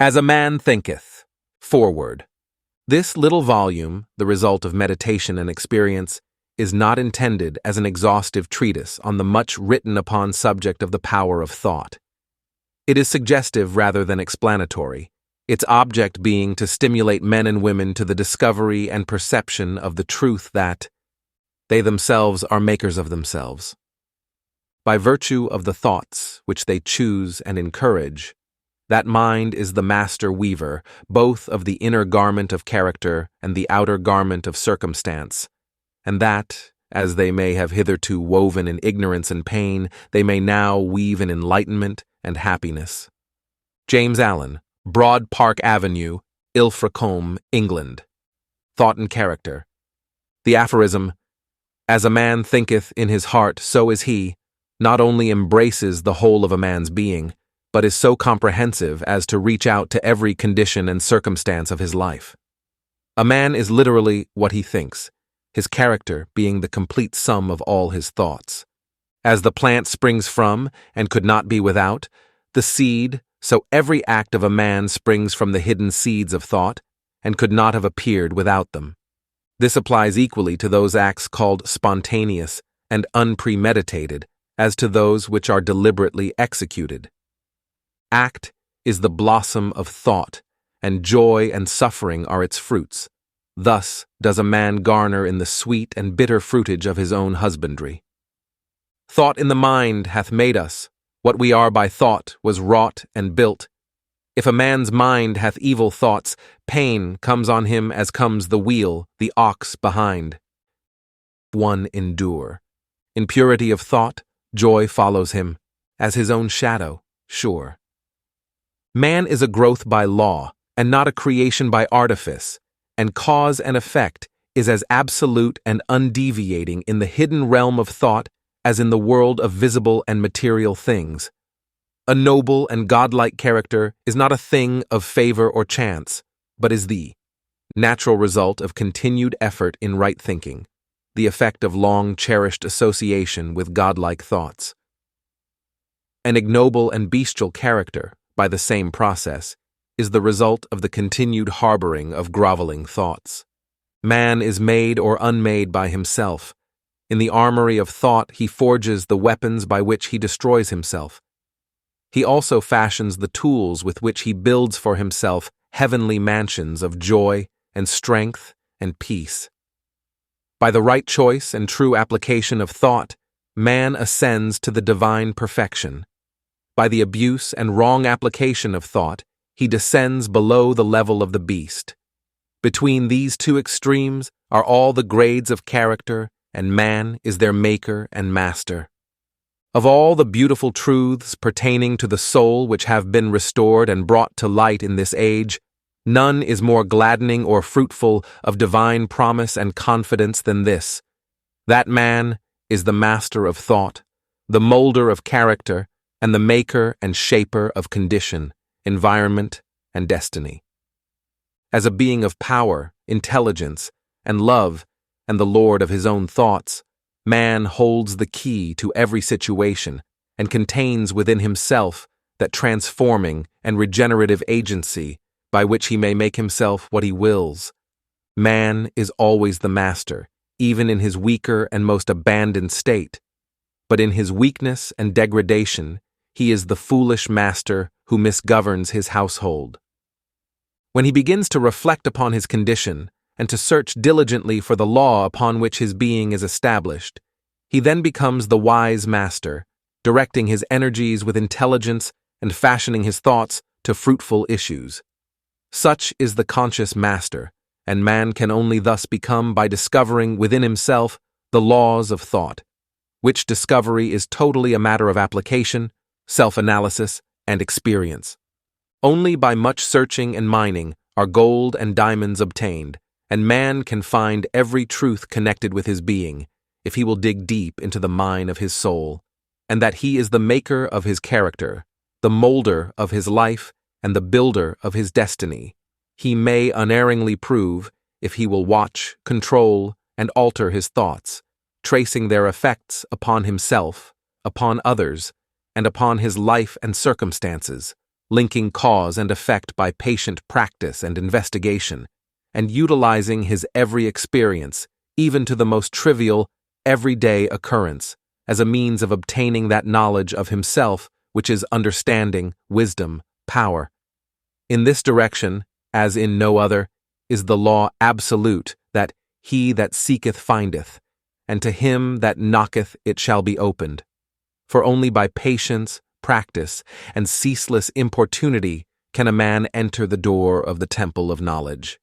As a Man Thinketh. Foreword. This little volume, the result of meditation and experience, is not intended as an exhaustive treatise on the much written upon subject of the power of thought. It is suggestive rather than explanatory, its object being to stimulate men and women to the discovery and perception of the truth that they themselves are makers of themselves. By virtue of the thoughts which they choose and encourage, that mind is the master weaver, both of the inner garment of character and the outer garment of circumstance, and that, as they may have hitherto woven in ignorance and pain, they may now weave in enlightenment and happiness. James Allen, Broad Park Avenue, Ilfracombe, England. Thought and Character. The aphorism, "As a man thinketh in his heart, so is he," not only embraces the whole of a man's being, but is so comprehensive as to reach out to every condition and circumstance of his life. A man is literally what he thinks, his character being the complete sum of all his thoughts. As the plant springs from, and could not be without, the seed, so every act of a man springs from the hidden seeds of thought, and could not have appeared without them. This applies equally to those acts called spontaneous and unpremeditated, as to those which are deliberately executed. Act is the blossom of thought, and joy and suffering are its fruits. Thus does a man garner in the sweet and bitter fruitage of his own husbandry. Thought in the mind hath made us. What we are by thought was wrought and built. If a man's mind hath evil thoughts, pain comes on him as comes the wheel, the ox behind. 1. Endure. In purity of thought, joy follows him, as his own shadow, sure. Man is a growth by law, and not a creation by artifice, and cause and effect is as absolute and undeviating in the hidden realm of thought as in the world of visible and material things. A noble and godlike character is not a thing of favor or chance, but is the natural result of continued effort in right thinking, the effect of long-cherished association with godlike thoughts. An ignoble and bestial character, by the same process, is the result of the continued harboring of groveling thoughts. Man is made or unmade by himself. In the armory of thought he forges the weapons by which he destroys himself. He also fashions the tools with which he builds for himself heavenly mansions of joy and strength and peace. By the right choice and true application of thought, man ascends to the divine perfection. By the abuse and wrong application of thought, he descends below the level of the beast. Between these two extremes are all the grades of character, and man is their maker and master. Of all the beautiful truths pertaining to the soul which have been restored and brought to light in this age, none is more gladdening or fruitful of divine promise and confidence than this: that man is the master of thought, the molder of character, and the maker and shaper of condition, environment, and destiny. As a being of power, intelligence, and love, and the lord of his own thoughts, man holds the key to every situation and contains within himself that transforming and regenerative agency by which he may make himself what he wills. Man is always the master, even in his weaker and most abandoned state. But in his weakness and degradation, he is the foolish master who misgoverns his household. When he begins to reflect upon his condition and to search diligently for the law upon which his being is established, he then becomes the wise master, directing his energies with intelligence and fashioning his thoughts to fruitful issues. Such is the conscious master, and man can only thus become by discovering within himself the laws of thought, which discovery is totally a matter of application, self-analysis, and experience. Only by much searching and mining are gold and diamonds obtained, and man can find every truth connected with his being, if he will dig deep into the mine of his soul, and that he is the maker of his character, the molder of his life, and the builder of his destiny, he may unerringly prove if he will watch, control, and alter his thoughts, tracing their effects upon himself, upon others, and upon his life and circumstances, linking cause and effect by patient practice and investigation, and utilizing his every experience, even to the most trivial, everyday occurrence, as a means of obtaining that knowledge of himself which is understanding, wisdom, power. In this direction, as in no other, is the law absolute that he that seeketh findeth, and to him that knocketh it shall be opened. For only by patience, practice, and ceaseless importunity can a man enter the door of the temple of knowledge.